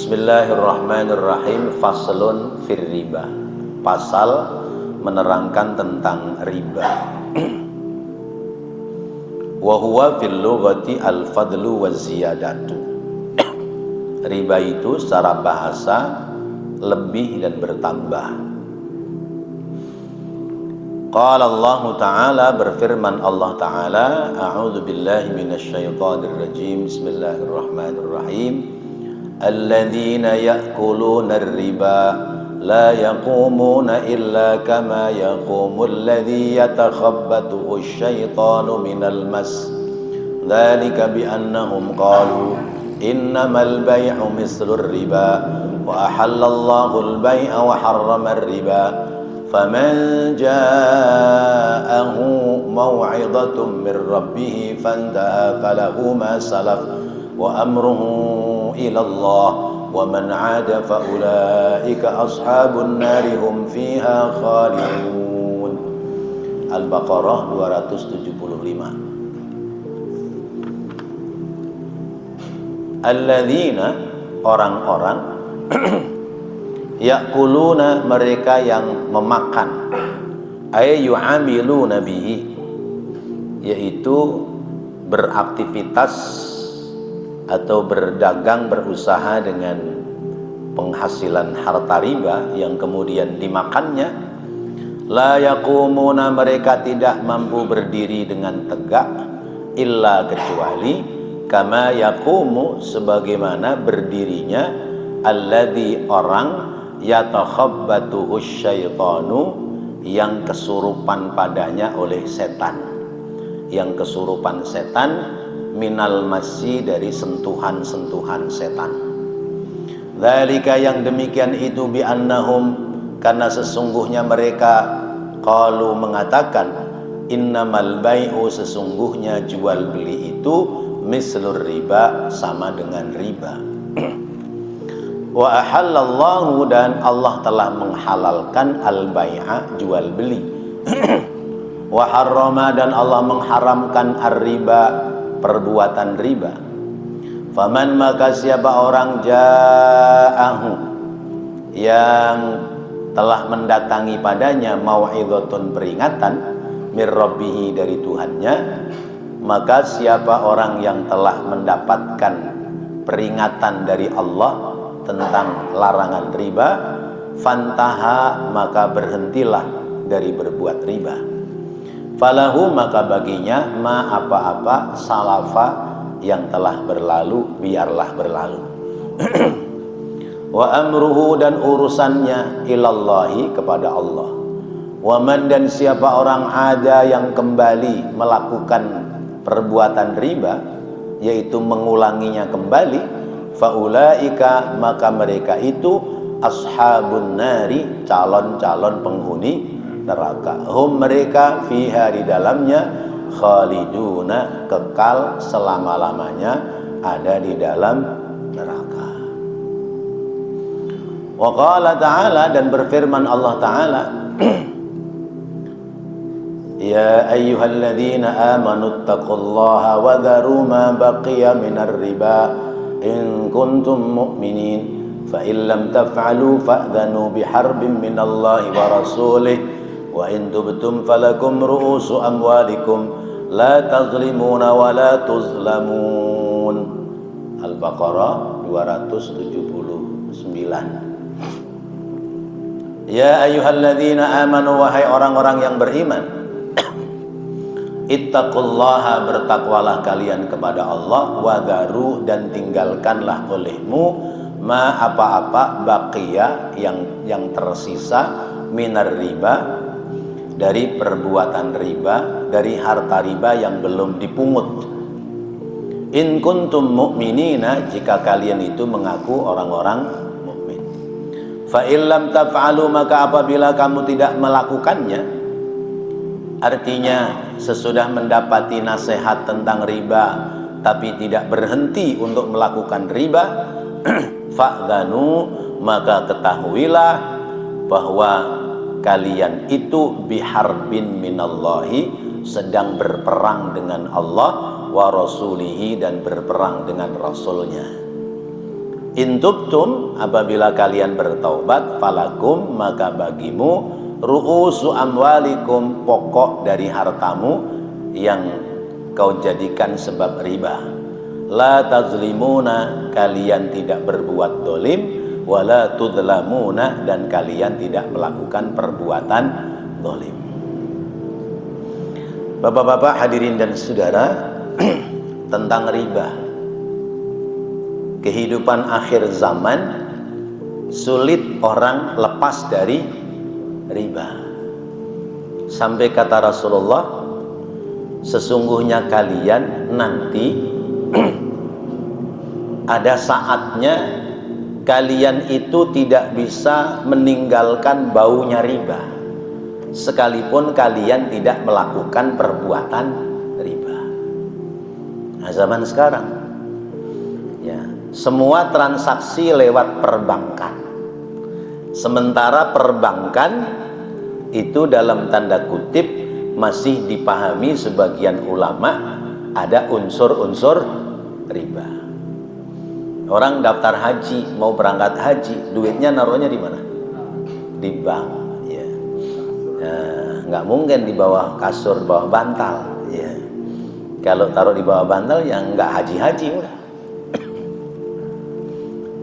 Bismillahirrahmanirrahim. Faslun fir riba. Pasal menerangkan tentang riba. Wa huwa fil lughati al-fadlu wa ziyadatu. Riba itu secara bahasa lebih dan bertambah. Qala Allah Ta'ala, berfirman Allah Ta'ala, a'udzu billahi minasyaitonir rajim. Bismillahirrahmanirrahim. Alladzina ya'kuluna ar-riba la yaqumuna illa kama yaqumul ladzi yatakhabbathu asy-syaitanu minal mas. Dzalika bi annahum qalu innamal bay'u mislur riba wa ahallallahu al-bay'a wa harrama ar-riba. Faman ja'ahu maw'izatun min rabbih fantaha falahu ma salaf wa amruhu ila Allah wa man 'ada fa ulaika ashabun nari hum fiha khalidun. Al-Baqarah 275. Alladzina, orang-orang ya'kuluna, mereka yang memakan, ay yu'amiluna bihi, yaitu beraktivitas atau berdagang, berusaha dengan penghasilan harta riba yang kemudian dimakannya. La yaqumuna, mereka tidak mampu berdiri dengan tegak, illa, kecuali kama yaqumu, sebagaimana berdirinya alladzi, orang, yatakhabbathu syaitanu, yang kesurupan padanya oleh setan, yang kesurupan setan, minal masyi, dari sentuhan-sentuhan setan. Dzalika, yang demikian itu, bi annahum, karena sesungguhnya mereka, qalu, mengatakan, innamal bai'u, sesungguhnya jual beli itu, mislur riba, sama dengan riba. Wa ahallallahu, dan Allah telah menghalalkan al-bai'a, jual beli. Wa harrama, dan Allah mengharamkan ar-riba, perbuatan riba. Faman, maka siapa orang, ja'ahu, yang telah mendatangi padanya, mau'izatun, peringatan, mir rabbihi, dari Tuhannya, maka siapa orang yang telah mendapatkan peringatan dari Allah tentang larangan riba, fantaha, maka berhentilah dari berbuat riba. Falahu, maka baginya, ma, apa-apa, salafa, yang telah berlalu, biarlah berlalu. Wa amruhu, dan urusannya, ilallahi, kepada Allah. Wa man, dan siapa orang ada yang kembali melakukan perbuatan riba, yaitu mengulanginya kembali, faulaika, maka mereka itu, ashabun nari, calon-calon penghuni neraka. Hum, mereka, fiha, di dalamnya, khaliduna, kekal selama-lamanya ada di dalam neraka. Wa qala ta'ala, dan berfirman Allah Ta'ala, ya ayyuhalladzina amanu taqullaha wa dharu ma baqiya minar riba in kuntum mu'minin fa in lam taf'alu fa'dhanu biharbin minallahi wa rasulih wa in tubtum falakum ru'usu amwalikum la tazlimuna wa la tuzlamun. Al-Baqarah 279. Ya ayyuhalladzina amanu, wahai orang-orang yang beriman, ittaqullaha, bertakwalah kalian kepada Allah, wadharu, dan tinggalkanlah olehmu, ma, apa-apa, baqiya, yang tersisa, minar riba, dari perbuatan riba, dari harta riba yang belum dipungut. In kuntum mu'minina, jika kalian itu mengaku orang-orang mukmin. Fa illam taf'alu, maka apabila kamu tidak melakukannya, artinya sesudah mendapati nasihat tentang riba tapi tidak berhenti untuk melakukan riba, fa'dhanu, maka ketahuilah bahwa kalian itu biharbin minallahi, sedang berperang dengan Allah, wa rasulihi, dan berperang dengan Rasulnya. Intubtum, apabila kalian bertaubat, falakum, maka bagimu ru'usu amwalikum, pokok dari hartamu yang kau jadikan sebab riba. La tazlimuna, kalian tidak berbuat dolim, wala tudlamuna, dan kalian tidak melakukan perbuatan dolim. Bapak-bapak, hadirin dan saudara, tentang riba. Kehidupan akhir zaman sulit orang lepas dari riba. Sampai kata Rasulullah, sesungguhnya kalian nanti ada saatnya kalian itu tidak bisa meninggalkan baunya riba, sekalipun kalian tidak melakukan perbuatan riba. Nah, zaman sekarang ya, semua transaksi lewat perbankan. Sementara perbankan itu dalam tanda kutip masih dipahami sebagian ulama ada unsur-unsur riba. Orang daftar haji, mau berangkat haji, duitnya naruhnya di mana? Di bank. Ya. Nggak mungkin di bawah kasur, bawah bantal. Ya. Kalau taruh di bawah bantal, yang nggak haji-haji udah.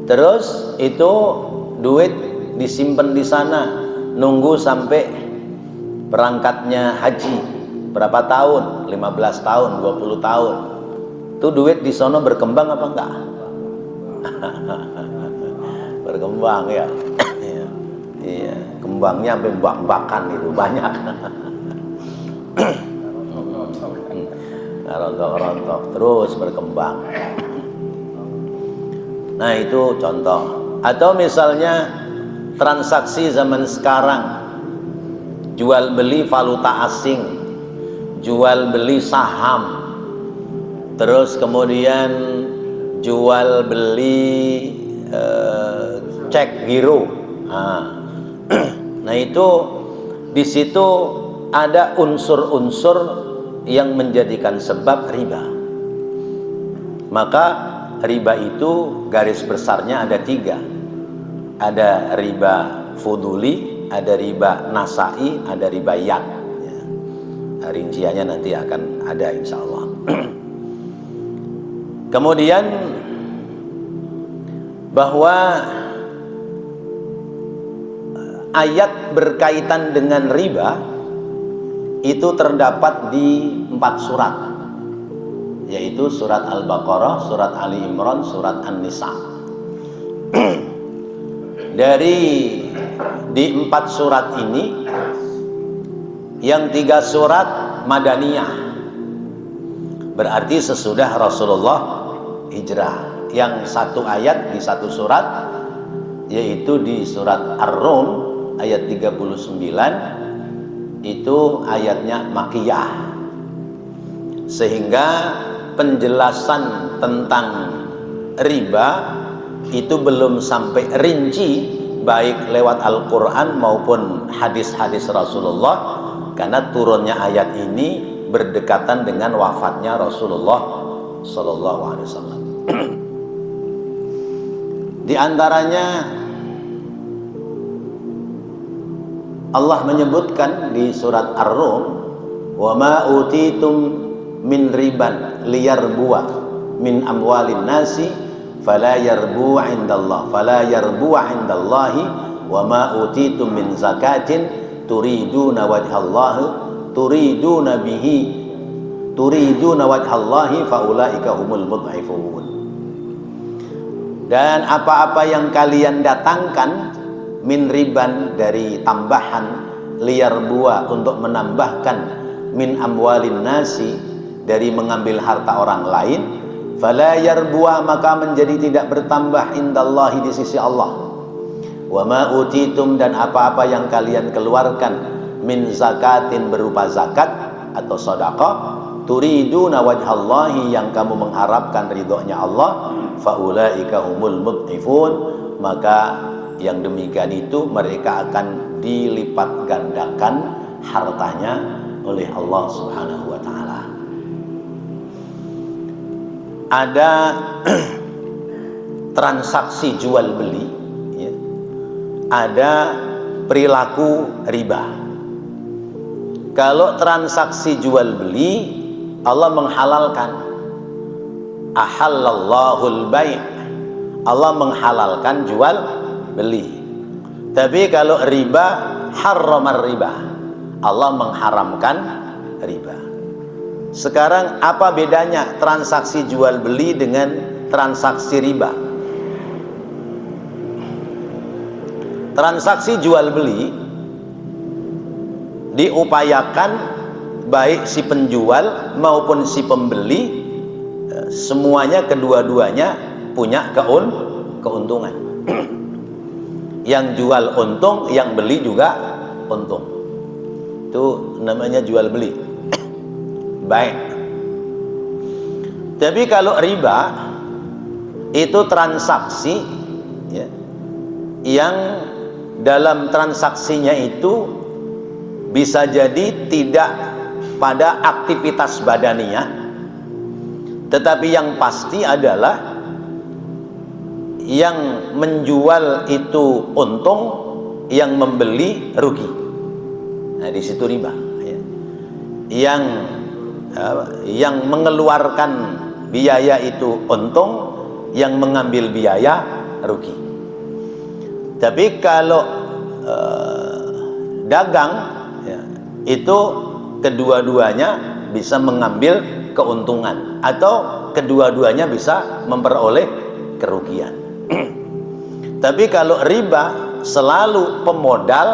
Terus itu duit disimpan di sana, nunggu sampai berangkatnya haji. Berapa tahun? 15 tahun, 20 tahun. Itu duit di sono berkembang apa enggak? Berkembang ya. Iya, kembangnya sampai bak-bakan itu banyak. Rontok-rontok terus berkembang. Nah, itu contoh. Atau misalnya transaksi zaman sekarang, jual beli valuta asing, jual beli saham, terus kemudian jual beli cek giro. Nah, itu di situ ada unsur-unsur yang menjadikan sebab riba. Maka riba itu garis besarnya ada 3. Ada riba fuduli, ada riba nasai, ada riba yad. Ya. Rinciannya nanti akan ada insya Allah. Kemudian bahwa ayat berkaitan dengan riba itu terdapat di 4 surat, yaitu surat Al-Baqarah, surat Ali Imran, surat An-Nisa. Di 4 surat ini, yang 3 surat Madaniyah, berarti sesudah Rasulullah hijrah. Yang 1 ayat di 1 surat, yaitu di surat Ar-Rum ayat 39, itu ayatnya Makkiyah. Sehingga penjelasan tentang riba itu belum sampai rinci, baik lewat Al-Quran maupun hadis-hadis Rasulullah, karena turunnya ayat ini berdekatan dengan wafatnya Rasulullah Sallallahu Alaihi Wasallam. Di antaranya Allah menyebutkan di surat Ar-Rum, wa ma utitum min riban liyarbuwa min amwalin nasi fala yarbu indallah indallahi wa ma utitum min zakatin turiduna wajhallahi turiduna wajhallahi faulaika humul mud'ifun. Dan apa-apa yang kalian datangkan min riban, dari tambahan, liyar buah, untuk menambahkan, min amwalin nasi, dari mengambil harta orang lain, fala yarbu'a, maka menjadi tidak bertambah, indallahi, di sisi Allah. Wa ma utitum, dan apa-apa yang kalian keluarkan, min zakatin, berupa zakat atau sedekah, turiduna wajhallahi, yang kamu mengharapkan ridhonya Allah, faulaika humul mud'ifun, maka yang demikian itu mereka akan dilipat gandakan hartanya oleh Allah Subhanahu wa taala. Ada transaksi jual beli, ya, ada perilaku riba. Kalau transaksi jual beli, Allah menghalalkan, ahallallahul bai', Allah menghalalkan jual beli. Tapi kalau riba, harramar riba, Allah mengharamkan riba. Sekarang apa bedanya transaksi jual beli dengan transaksi riba? Transaksi jual beli diupayakan baik si penjual maupun si pembeli, semuanya kedua-duanya punya keuntungan. Yang jual untung, yang beli juga untung. Itu namanya jual beli. Baik. Tapi kalau riba itu transaksi, ya, yang dalam transaksinya itu bisa jadi tidak pada aktivitas badaniah, tetapi yang pasti adalah yang menjual itu untung, yang membeli rugi. Nah, di situ riba, ya. Yang mengeluarkan biaya itu untung, yang mengambil biaya rugi. Tapi kalau dagang, ya, itu kedua-duanya bisa mengambil keuntungan atau kedua-duanya bisa memperoleh kerugian. Tapi kalau riba selalu pemodal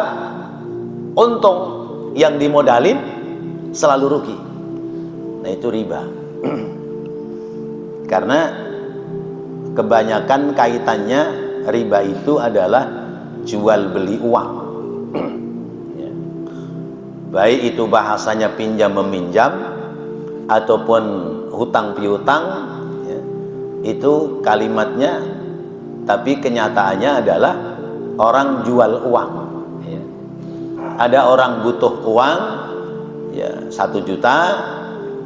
untung, yang dimodalin selalu rugi. Nah, itu riba. Karena kebanyakan kaitannya riba itu adalah jual beli uang. Ya. Baik itu bahasanya pinjam meminjam ataupun hutang piutang, ya, itu kalimatnya, tapi kenyataannya adalah orang jual uang. Ya. Ada orang butuh uang, ya, 1 juta,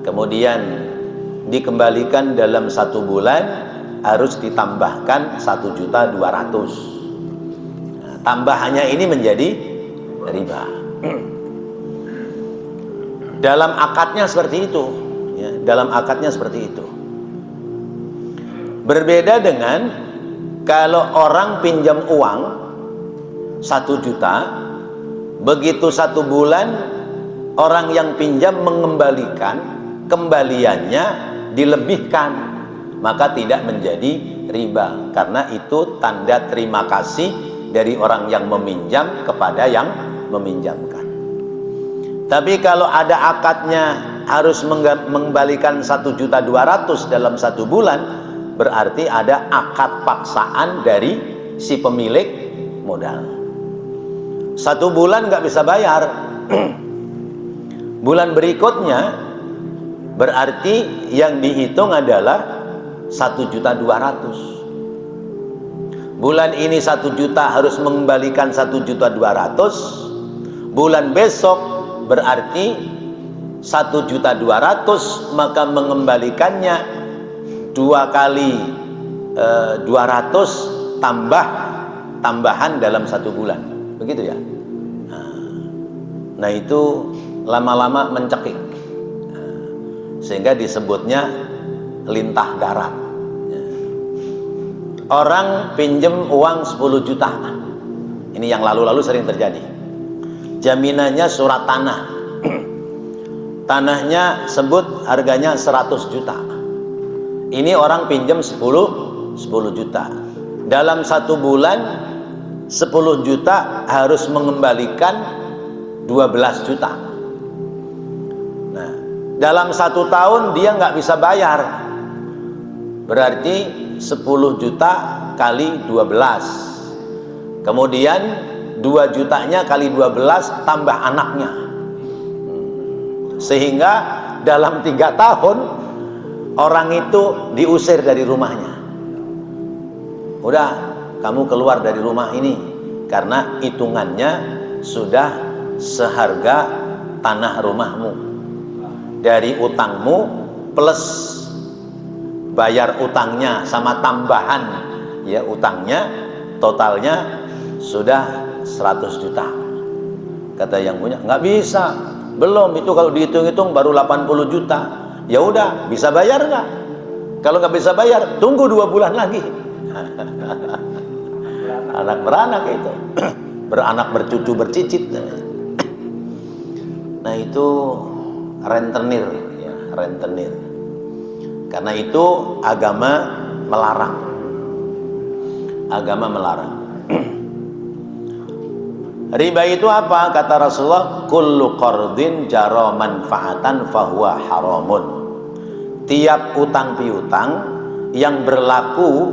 kemudian dikembalikan dalam 1 bulan harus ditambahkan 1.200.000. Nah, tambahannya ini menjadi riba. Dalam akadnya seperti itu, ya, dalam akadnya seperti itu. Berbeda dengan kalau orang pinjam uang 1 juta, begitu 1 bulan orang yang pinjam mengembalikan, kembaliannya dilebihkan, maka tidak menjadi riba, karena itu tanda terima kasih dari orang yang meminjam kepada yang meminjamkan. Tapi kalau ada akadnya harus mengembalikan 1.200.000 dalam 1 bulan, berarti ada akad paksaan dari si pemilik modal. 1 bulan nggak bisa bayar, bulan berikutnya berarti yang dihitung adalah 1.200.000. Bulan ini 1 juta harus mengembalikan 1.200.000. Bulan besok berarti 1.200.000, maka mengembalikannya 2 kali 200 tambahan dalam 1 bulan, begitu ya. Nah, itu lama-lama mencekik, sehingga disebutnya lintah darat. Orang pinjem uang 10 juta, ini yang lalu-lalu sering terjadi. Jaminannya surat tanah, tanahnya sebut harganya 100 juta. Ini orang pinjem 10 juta. Dalam 1 bulan 10 juta harus mengembalikan 12 juta. Nah, dalam 1 tahun dia nggak bisa bayar, berarti 10 juta kali 12, kemudian 2 jutanya kali 12 tambah anaknya, sehingga dalam 3 tahun orang itu diusir dari rumahnya. Udah, kamu keluar dari rumah ini, karena hitungannya sudah seharga tanah rumahmu, dari utangmu plus bayar utangnya sama tambahan ya utangnya totalnya sudah 100 juta. Kata yang punya, nggak bisa, belum, itu kalau dihitung-hitung baru 80 juta. Ya udah, bisa bayar nggak? Kalau nggak bisa bayar, tunggu 2 bulan lagi. Anak beranak itu, beranak bercucu bercicit. Nah itu rentenir, ya, rentenir. Karena itu agama melarang. Agama melarang. Riba itu apa? Kata Rasulullah, kullu qardin jara manfaatan fahuwa haramun. Tiap utang piutang yang berlaku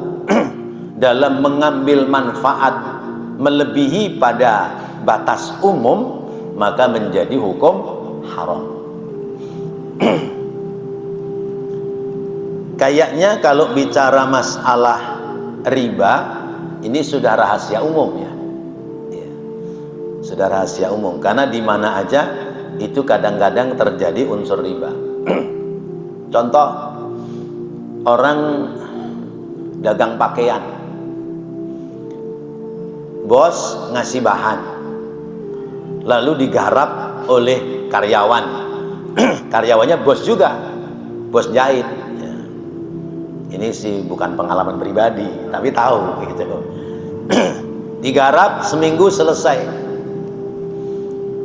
dalam mengambil manfaat melebihi pada batas umum, maka menjadi hukum haram. Kayaknya kalau bicara masalah riba, ini sudah rahasia umum ya. Sudah rahasia umum, karena di mana aja itu kadang-kadang terjadi unsur riba. Contoh, orang dagang pakaian, bos ngasih bahan, lalu digarap oleh karyawan. Karyawannya bos juga, bos jahit. Ya. Ini sih bukan pengalaman pribadi, tapi tahu gitu. Digarap seminggu selesai.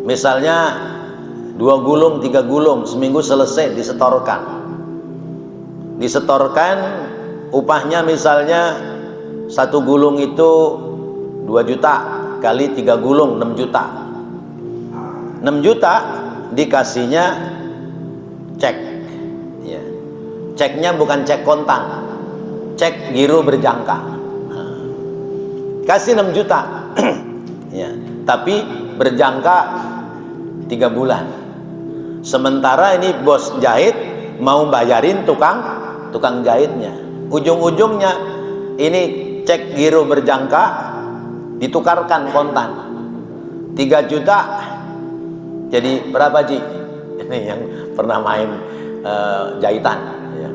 Misalnya 2 gulung, 3 gulung, seminggu selesai disetorkan. Disetorkan upahnya misalnya 1 gulung itu 2 juta kali 3 gulung 6 juta. 6 juta dikasihnya cek. Ya. Ceknya bukan cek kontan, cek giro berjangka. Kasih 6 juta. Ya, tapi berjangka 3 bulan. Sementara ini bos jahit mau bayarin tukang jahitnya. Ujung-ujungnya ini cek giro berjangka ditukarkan kontan 3 juta. Jadi berapa Ji? Ini yang pernah main jahitan ya.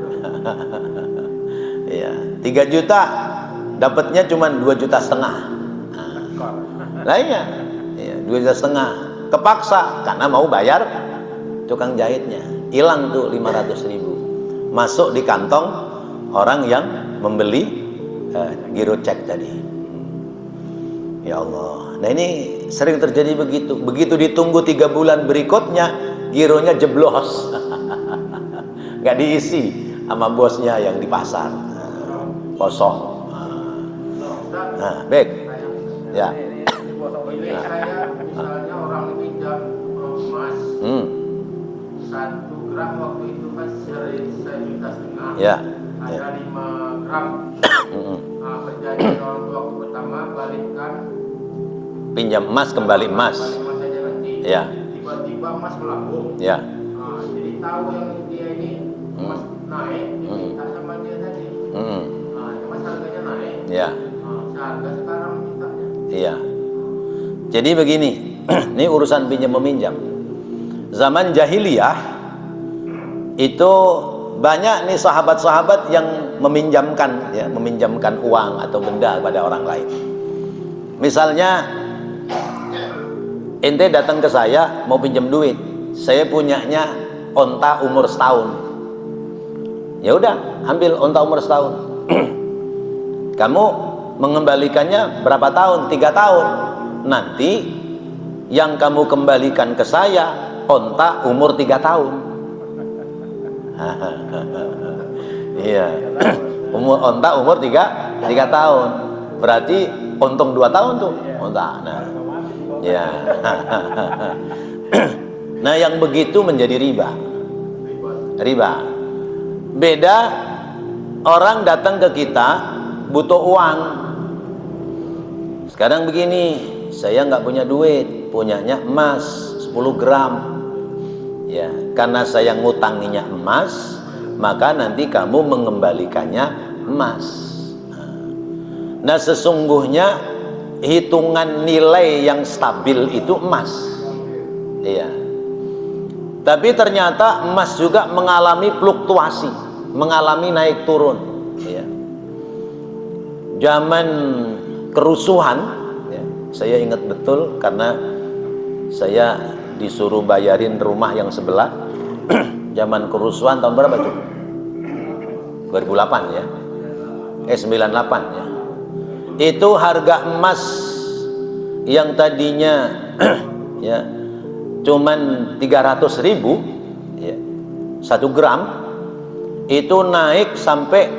Ya, 3 juta dapatnya cuma 2,5 juta. Lah iya, 2,5 juta. Kepaksa karena mau bayar tukang jahitnya. Hilang tuh 500.000. Masuk di kantong orang yang membeli giro cek tadi. Ya Allah. Nah ini sering terjadi begitu. Begitu ditunggu 3 bulan berikutnya, gironya jeblos. Nggak diisi sama bosnya yang di pasar. Kosong. Nah, baik. Ya. Saya misalnya orang pinjam emas 1 gram waktu itu kan 1,5 juta. Ya. Ada 5 gram. Perjanjian orang tua aku pertama balikan. Pinjam emas kembali emas. Emas aja nanti. Ya. Tiba-tiba emas melambung. Ya. Jadi tahu yang dia ini emas naik, diminta sama dia tadi. Emas harganya naik. Ya. Seharga sekarang mintanya. Iya. Jadi begini, ini urusan pinjam meminjam. Zaman jahiliyah itu banyak nih sahabat-sahabat yang meminjamkan, ya, meminjamkan uang atau benda pada orang lain. Misalnya, ente datang ke saya mau pinjam duit, saya punyanya onta umur setahun. Ya udah, ambil onta umur setahun. Kamu mengembalikannya berapa tahun? 3 tahun. Nanti yang kamu kembalikan ke saya onta umur 3 tahun. Iya. Onta umur 3 tahun. Berarti untung 2 tahun tuh onta. Nah. Ya. Nah, yang begitu menjadi riba. Riba. Beda orang datang ke kita butuh uang. Sekarang begini, saya nggak punya duit, punyanya emas 10 gram. Ya, karena saya ngutanginya emas, maka nanti kamu mengembalikannya emas. Nah, sesungguhnya hitungan nilai yang stabil itu emas. Iya. Tapi ternyata emas juga mengalami fluktuasi, mengalami naik turun. Iya. zaman kerusuhan, ya, saya ingat betul karena saya disuruh bayarin rumah yang sebelah. Zaman kerusuhan tahun berapa tuh? 2008 ya. 98 ya. Itu harga emas yang tadinya ya cuman 300.000 ya, 1 gram itu naik sampai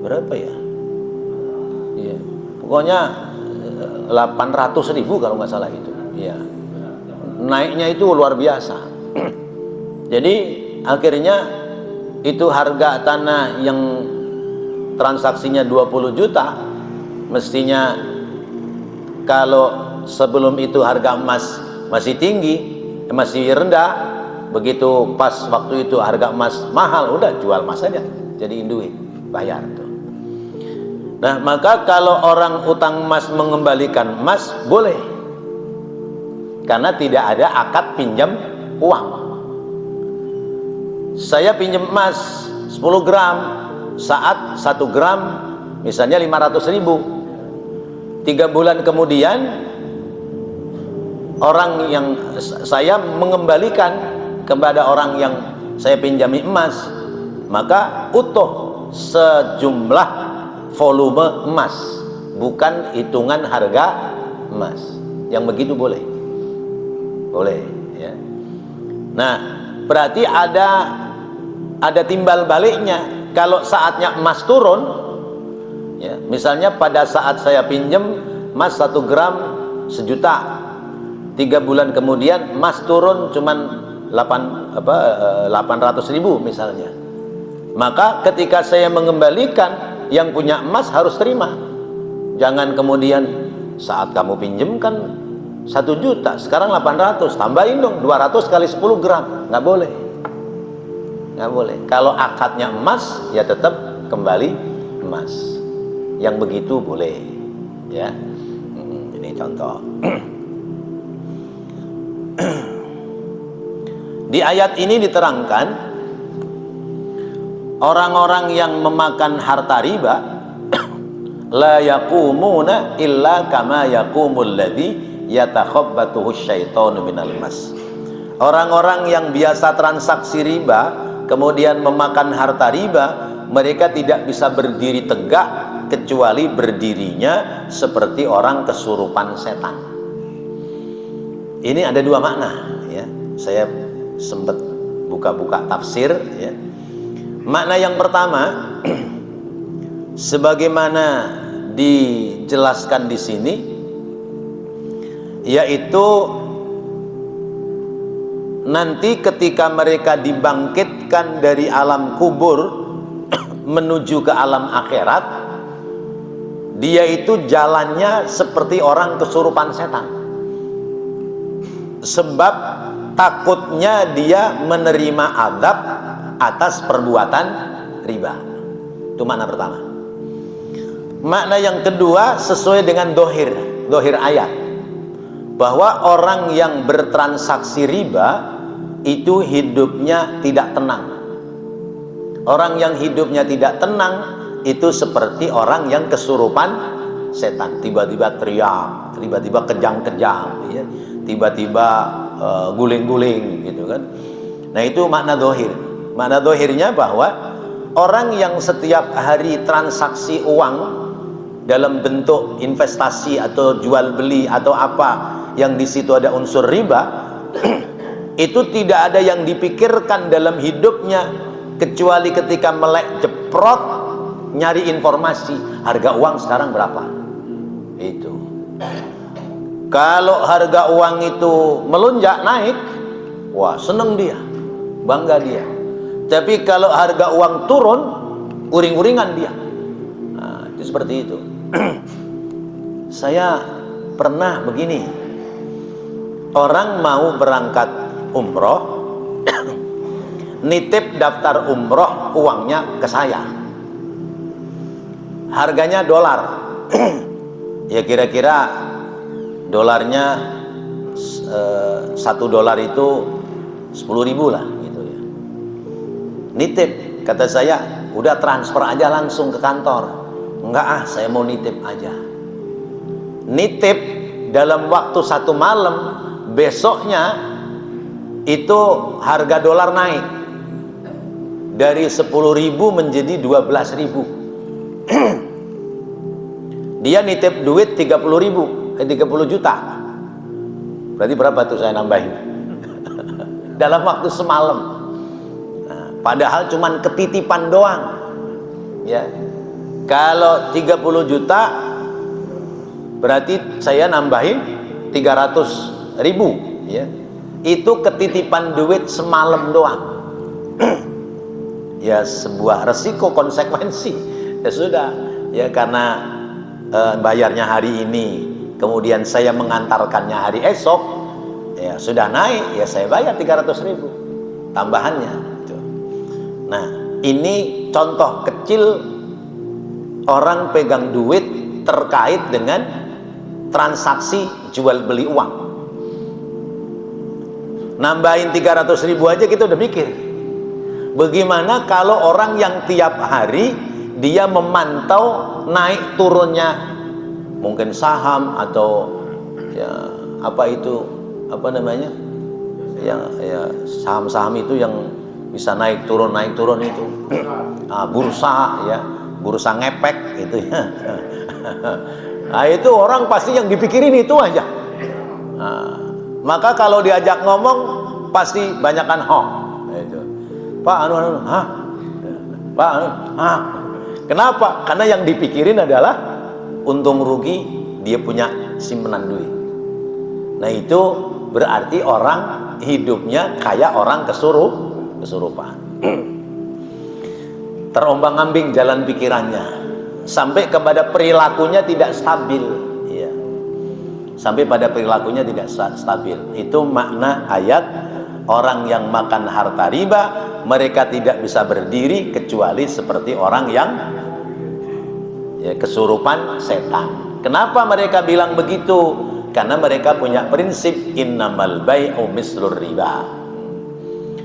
berapa ya? Ya, pokoknya 800.000 kalau nggak salah itu. Ya, naiknya itu luar biasa. Jadi akhirnya itu harga tanah yang transaksinya 20 juta, mestinya kalau sebelum itu harga emas masih tinggi, masih rendah, begitu pas waktu itu harga emas mahal, udah jual emas aja, jadiin duit, bayar tuh. Nah, maka kalau orang utang emas mengembalikan emas boleh, karena tidak ada akad pinjam uang. Saya pinjam emas 10 gram, saat 1 gram misalnya 500.000. 3 bulan kemudian orang yang saya mengembalikan kepada orang yang saya pinjami emas, maka utuh sejumlah volume emas, bukan hitungan harga emas. Yang begitu boleh, boleh ya. Nah, berarti ada timbal baliknya. Kalau saatnya emas turun ya, misalnya pada saat saya pinjam emas 1 gram 1 juta, 3 bulan kemudian emas turun cuman 800.000 misalnya, maka ketika saya mengembalikan, yang punya emas harus terima. Jangan kemudian saat kamu pinjamkan 1 juta, sekarang 800, tambahin dong 200 kali 10 gram. Nggak boleh, nggak boleh. Kalau akadnya emas ya tetap kembali emas. Yang begitu boleh ya. Ini contoh. Di ayat ini diterangkan orang-orang yang memakan harta riba la yaqumuna illa kama yaqumul ladzi yatakhabbathu syaitanu minal mas. Orang-orang yang biasa transaksi riba kemudian memakan harta riba, mereka tidak bisa berdiri tegak kecuali berdirinya seperti orang kesurupan setan. Ini ada 2 makna ya. Saya sempat buka-buka tafsir ya. Makna yang pertama sebagaimana dijelaskan di sini, yaitu nanti ketika mereka dibangkitkan dari alam kubur menuju ke alam akhirat, dia itu jalannya seperti orang kesurupan setan, sebab takutnya dia menerima azab atas perbuatan riba. Itu makna pertama. Makna yang kedua sesuai dengan dohir ayat, bahwa orang yang bertransaksi riba itu hidupnya tidak tenang. Orang yang hidupnya tidak tenang itu seperti orang yang kesurupan setan, tiba-tiba teriak, tiba-tiba kejang-kejang ya, tiba-tiba guling-guling gitu kan. Nah, itu makna dohir. Makna dohirnya bahwa orang yang setiap hari transaksi uang dalam bentuk investasi atau jual beli atau apa yang di situ ada unsur riba, itu tidak ada yang dipikirkan dalam hidupnya kecuali ketika melek jeprot nyari informasi harga uang sekarang berapa. Itu kalau harga uang itu melonjak naik, wah seneng dia, bangga dia. Tapi kalau harga uang turun, uring-uringan dia. Nah, itu seperti itu. Saya pernah begini, orang mau berangkat umroh, nitip daftar umroh uangnya ke saya, harganya dolar. Ya kira-kira dolarnya $1 itu 10.000 lah gitu ya. Nitip, kata saya, udah transfer aja langsung ke kantor. Enggak ah, saya mau nitip aja. Nitip dalam waktu 1 malam, besoknya itu harga dolar naik dari 10.000 menjadi 12.000. Dia nitip duit 30 juta. Berarti berapa tuh saya nambahin? Dalam waktu semalam. Nah, padahal cuman ketitipan doang. Ya. Kalau 30 juta berarti saya nambahin 300.000, ya. Itu ketitipan duit semalam doang. Ya sebuah resiko, konsekuensi. Ya sudah, ya karena bayarnya hari ini, kemudian saya mengantarkannya hari esok, ya sudah naik, ya saya bayar 300.000 tambahannya. Nah, ini contoh kecil orang pegang duit terkait dengan transaksi jual beli uang. Nambahin 300.000 aja kita udah mikir. Bagaimana kalau orang yang tiap hari dia memantau naik turunnya mungkin saham atau ya apa itu, apa namanya, yang ya saham-saham itu yang bisa naik turun itu, bursa, ya bursa ngepek itu ya. Nah itu orang pasti yang dipikirin itu aja. Nah, maka kalau diajak ngomong pasti banyakan hoax. Itu. Pak Pak kenapa? Karena yang dipikirin adalah untung rugi dia punya simpanan duit. Nah itu berarti orang hidupnya kayak orang kesurupan. Terombang-ambing jalan pikirannya, sampai kepada perilakunya tidak stabil, ya. Sampai pada perilakunya tidak stabil. Itu makna ayat orang yang makan harta riba, mereka tidak bisa berdiri kecuali seperti orang yang ya, kesurupan setan. Kenapa mereka bilang begitu? Karena mereka punya prinsip innamal bai'u mislur riba.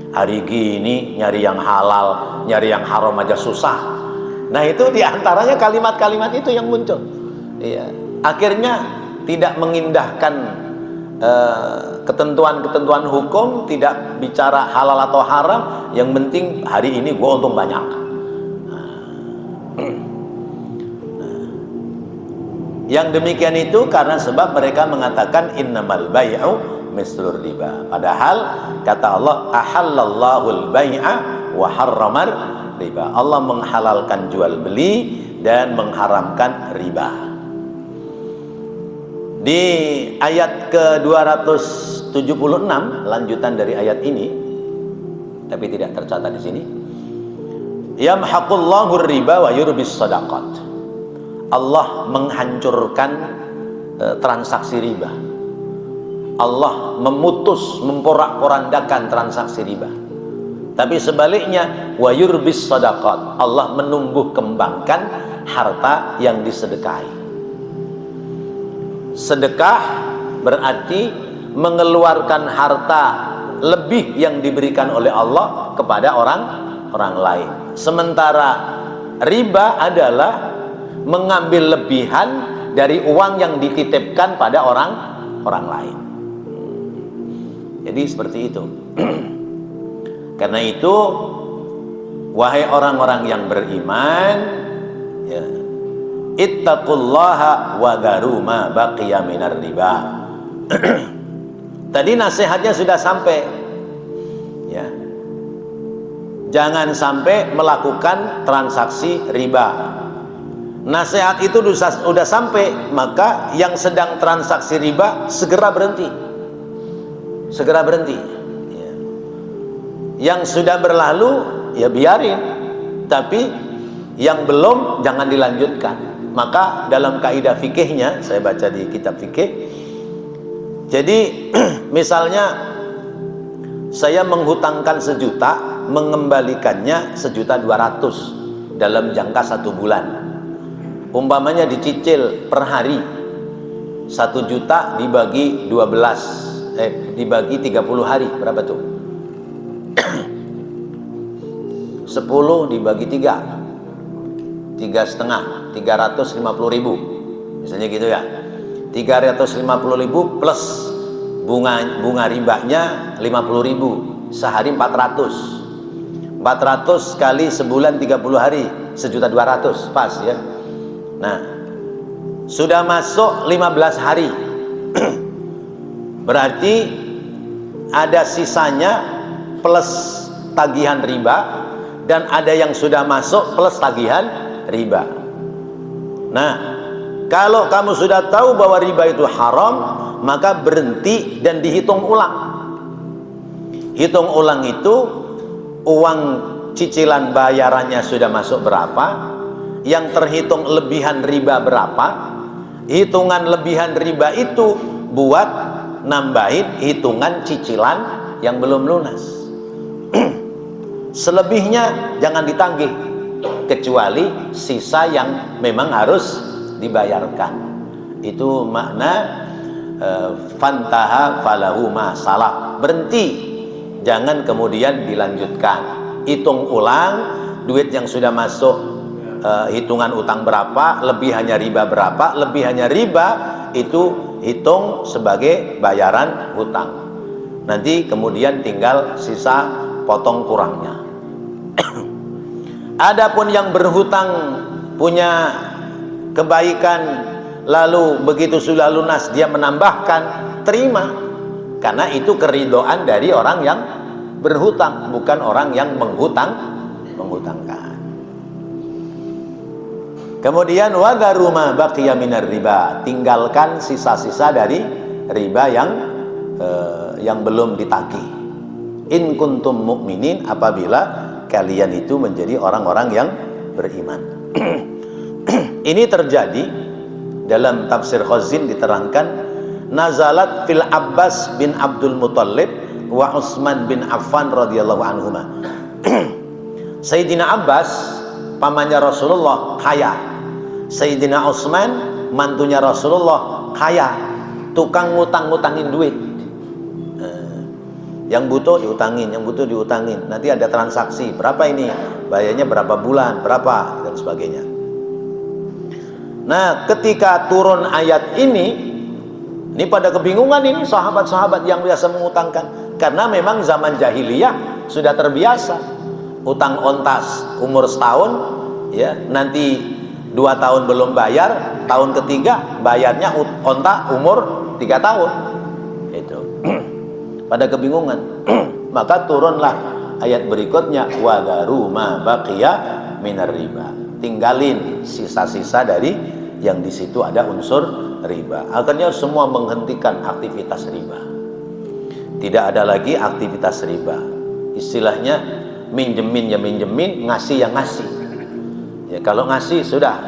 Hari gini nyari yang halal, nyari yang haram aja susah. Nah itu diantaranya kalimat-kalimat itu yang muncul. Iya. Akhirnya tidak mengindahkan ketentuan-ketentuan hukum, tidak bicara halal atau haram. Yang penting hari ini gue untung banyak. Yang demikian itu karena sebab mereka mengatakan innamal bai'u mislur riba. Padahal kata Allah ahallallahul bai'a wa harramar riba. Allah menghalalkan jual beli dan mengharamkan riba. Di ayat ke-276 lanjutan dari ayat ini, tapi tidak tercatat di sini. Yamhaqullahu riba wa yurbis shadaqat. Allah menghancurkan transaksi riba. Allah memutus, memporak-porandakan transaksi riba. Tapi sebaliknya, wa yurbis shadaqat. Allah menumbuh kembangkan harta yang disedekahi. Sedekah berarti mengeluarkan harta lebih yang diberikan oleh Allah kepada orang lain. Sementara riba adalah mengambil lebihan dari uang yang dititipkan pada orang lain. Jadi seperti itu. Karena itu, wahai orang-orang yang beriman, ya, ittaqullaha wa dharu ma baqiya minar riba. Tadi nasihatnya sudah sampai, ya. Jangan sampai melakukan transaksi riba. Nasihat itu sudah sampai, maka yang sedang transaksi riba segera berhenti. Segera berhenti. Ya. Yang sudah berlalu ya biarin, tapi yang belum jangan dilanjutkan. Maka dalam kaidah fikihnya, saya baca di kitab fikih, jadi misalnya saya menghutangkan 1 juta, mengembalikannya 1.200.000 dalam jangka 1 bulan. Umpamanya dicicil per hari 1 juta dibagi 30 hari, berapa tuh? 10 dibagi 3 3,5, 350.000 misalnya gitu ya. 350.000 plus bunga ribanya 50.000, sehari 400 kali sebulan 30 hari 1.200.000 pas ya. Nah, sudah masuk 15 hari berarti ada sisanya plus tagihan riba, dan ada yang sudah masuk plus tagihan riba. Nah, kalau kamu sudah tahu bahwa riba itu haram, maka berhenti dan dihitung ulang. Hitung ulang itu uang cicilan bayarannya sudah masuk berapa, yang terhitung lebihan riba berapa, hitungan lebihan riba itu buat nambahin hitungan cicilan yang belum lunas. Selebihnya jangan ditagih, kecuali sisa yang memang harus dibayarkan. Itu makna fantaha falahu ma salah, berhenti, jangan kemudian dilanjutkan. Hitung ulang duit yang sudah masuk, hitungan utang berapa, lebihannya riba berapa. Lebihannya riba itu hitung sebagai bayaran hutang, nanti kemudian tinggal sisa potong kurangnya. Adapun yang berhutang punya kebaikan, lalu begitu sudah lunas dia menambahkan, terima, karena itu keridhaan dari orang yang berhutang, bukan orang yang menghutangkan. Kemudian wadharu ma baqiya minar riba, tinggalkan sisa-sisa dari riba yang belum ditagih. In kuntum mu'minin, apabila kalian itu menjadi orang-orang yang beriman. Ini terjadi dalam tafsir Khazin, diterangkan nazalat fil Abbas bin Abdul Muttalib wa Utsman bin Affan radhiyallahu anhuma. Sayyidina Abbas pamannya Rasulullah kaya, Sayyidina Utsman mantunya Rasulullah kaya, tukang ngutang-ngutangin duit. Yang butuh diutangin, yang butuh diutangin. Nanti ada transaksi, berapa ini? Bayarnya berapa bulan, berapa, dan sebagainya. Nah, ketika turun ayat ini pada kebingungan ini sahabat-sahabat yang biasa mengutangkan. Karena memang zaman jahiliyah sudah terbiasa. Utang ontas umur setahun, ya, nanti 2 tahun belum bayar, tahun ketiga bayarnya onta umur 3 tahun. Itu. Pada kebingungan. Maka turunlah ayat berikutnya, wadharu ma baqiya minar riba, tinggalin sisa-sisa dari yang di situ ada unsur riba. Akhirnya semua menghentikan aktivitas riba, tidak ada lagi aktivitas riba. Istilahnya minjemin ya minjemin, ngasih ya ngasih. Ya, kalau ngasih sudah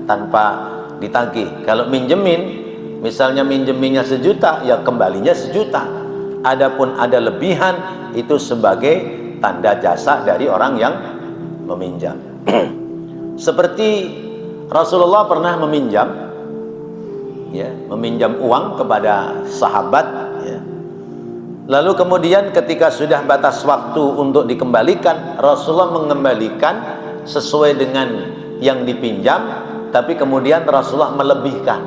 tanpa ditagih. Kalau minjemin, misalnya minjeminnya 1 juta, ya kembalinya 1 juta. Adapun ada lebihan, itu sebagai tanda jasa dari orang yang meminjam. Seperti Rasulullah pernah meminjam, ya, meminjam uang kepada sahabat, ya. Lalu kemudian ketika sudah batas waktu untuk dikembalikan, Rasulullah mengembalikan sesuai dengan yang dipinjam, tapi kemudian Rasulullah melebihkan.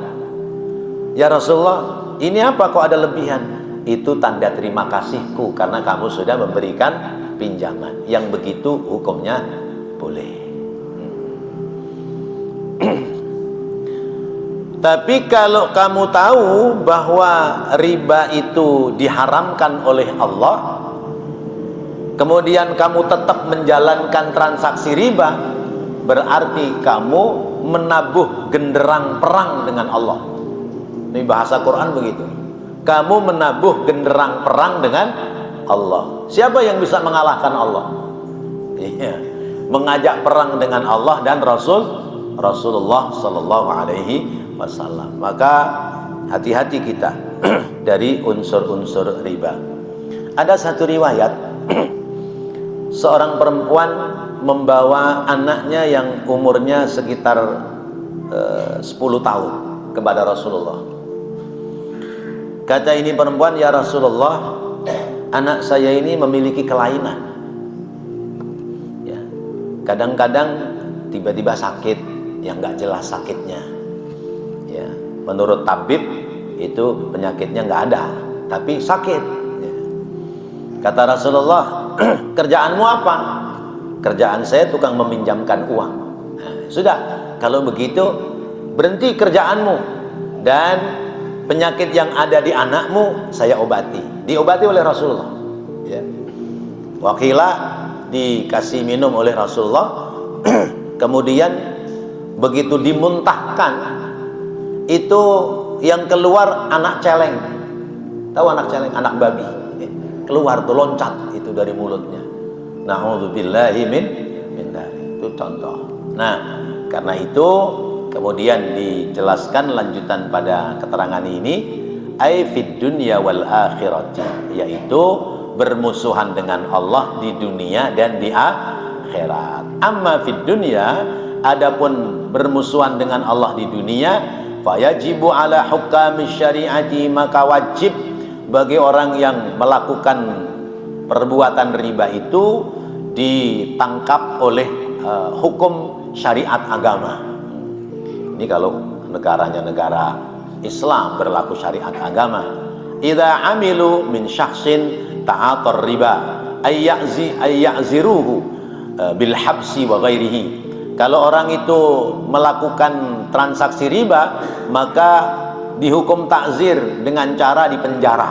Ya Rasulullah, ini apa kok ada lebihan? Itu tanda terima kasihku karena kamu sudah memberikan pinjaman. Yang begitu hukumnya boleh. Tapi kalau kamu tahu bahwa riba itu diharamkan oleh Allah, kemudian kamu tetap menjalankan transaksi riba, berarti kamu menabuh genderang perang dengan Allah. Ini bahasa Quran begitu. Kamu menabuh genderang perang dengan Allah. Siapa yang bisa mengalahkan Allah? Iya, mengajak perang dengan Allah dan Rasulullah Sallallahu Alaihi Wasallam. Maka hati-hati kita dari unsur-unsur riba. Ada satu riwayat, seorang perempuan membawa anaknya yang umurnya sekitar 10 tahun kepada Rasulullah. Kata ini perempuan, ya Rasulullah, anak saya ini memiliki kelainan. Ya, kadang-kadang tiba-tiba sakit, yang nggak jelas sakitnya. Ya, menurut tabib itu penyakitnya nggak ada, tapi sakit. Ya. Kata Rasulullah, kerjaanmu apa? Kerjaan saya tukang meminjamkan uang. Nah, sudah, kalau begitu berhenti kerjaanmu dan penyakit yang ada di anakmu saya obati. Diobati oleh Rasulullah. Ya. Wakila dikasih minum oleh Rasulullah. Kemudian begitu dimuntahkan, itu yang keluar anak celeng. Tahu anak celeng? Anak babi. Keluar tuh, loncat itu dari mulutnya. Na'udzubillahi min dzalik. Itu contoh. Nah, karena itu kemudian dijelaskan lanjutan pada keterangan ini, ai fid dunya wal akhirati, yaitu bermusuhan dengan Allah di dunia dan di akhirat. Amma fid dunya, adapun bermusuhan dengan Allah di dunia, fayajibu ala hukami syariati, maka wajib bagi orang yang melakukan perbuatan riba itu ditangkap oleh hukum syariat agama. Ini kalau negaranya negara Islam berlaku syariat agama. Idza amilu min syakhsin ta'atar riba ayyaziruhu bil habsi wa ghairihi. Kalau orang itu melakukan transaksi riba, maka dihukum takzir dengan cara dipenjara.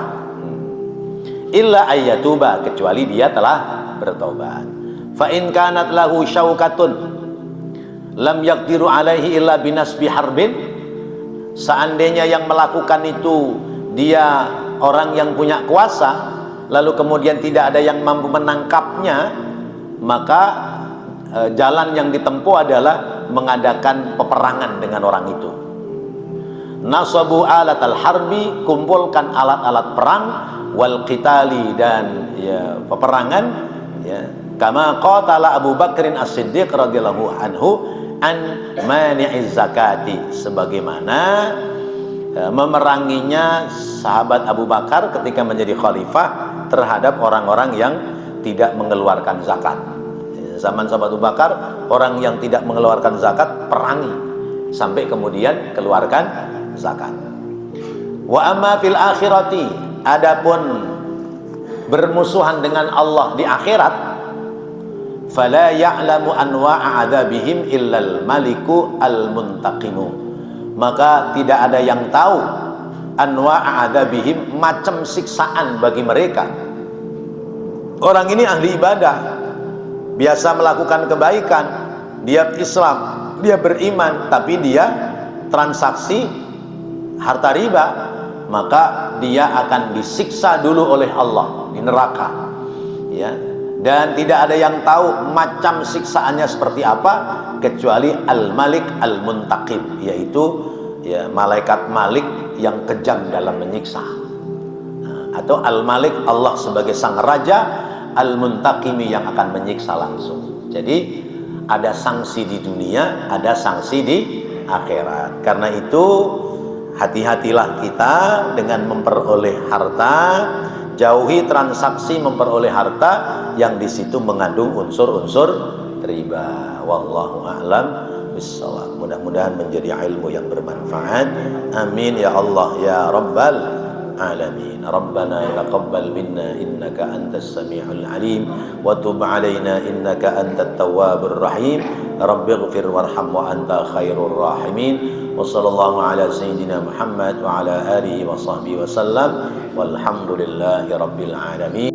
Illa ayyatuba, kecuali dia telah bertobat. Fa in kanat lahu syaukatun lam yaqdiru alaihi illa binasbi harbin. Seandainya yang melakukan itu dia orang yang punya kuasa, lalu kemudian tidak ada yang mampu menangkapnya, maka jalan yang ditempuh adalah mengadakan peperangan dengan orang itu. Nasabu alatal harbi, kumpulkan alat-alat perang, wal qitali, dan ya, peperangan, ya. Kama qatala Abu Bakrin As-Siddiq radhiyallahu anhu an mani'iz zakati, sebagaimana memeranginya sahabat Abu Bakar ketika menjadi khalifah terhadap orang-orang yang tidak mengeluarkan zakat. Zaman sahabat Abu Bakar, orang yang tidak mengeluarkan zakat perangi sampai kemudian keluarkan zakat. Wa amma fil akhirati, adapun bermusuhan dengan Allah di akhirat, fala ya'lamu anwa'a adzabihim illal maliku al-muntaqimu, maka tidak ada yang tahu anwa'a adzabihim, macam siksaan bagi mereka. Orang ini ahli ibadah, biasa melakukan kebaikan, dia Islam, dia beriman, tapi dia transaksi harta riba, maka dia akan disiksa dulu oleh Allah di neraka, ya. Dan tidak ada yang tahu macam siksaannya seperti apa kecuali Al-Malik Al-Muntaqim, yaitu ya, malaikat Malik yang kejam dalam menyiksa. Atau Al-Malik, Allah sebagai sang raja, Al-Muntaqimi yang akan menyiksa langsung. Jadi ada sanksi di dunia, ada sanksi di akhirat. Karena itu hati-hatilah kita dengan memperoleh harta. Jauhi transaksi memperoleh harta yang di situ mengandung unsur-unsur riba. Wallahu a'lam bissawab. Mudah-mudahan menjadi ilmu yang bermanfaat. Amin ya Allah ya rabbal alamin. Rabbana taqabbal minna innaka antas samiul alim wa tub alaina innaka antat tawwabur rahim. Rabbighfir warham wa anta khairur rahimin. Wa sallallahu ala sayyidina Muhammad wa ala alihi wa sahbihi wa sallam. Walhamdulillahi rabbil alamin.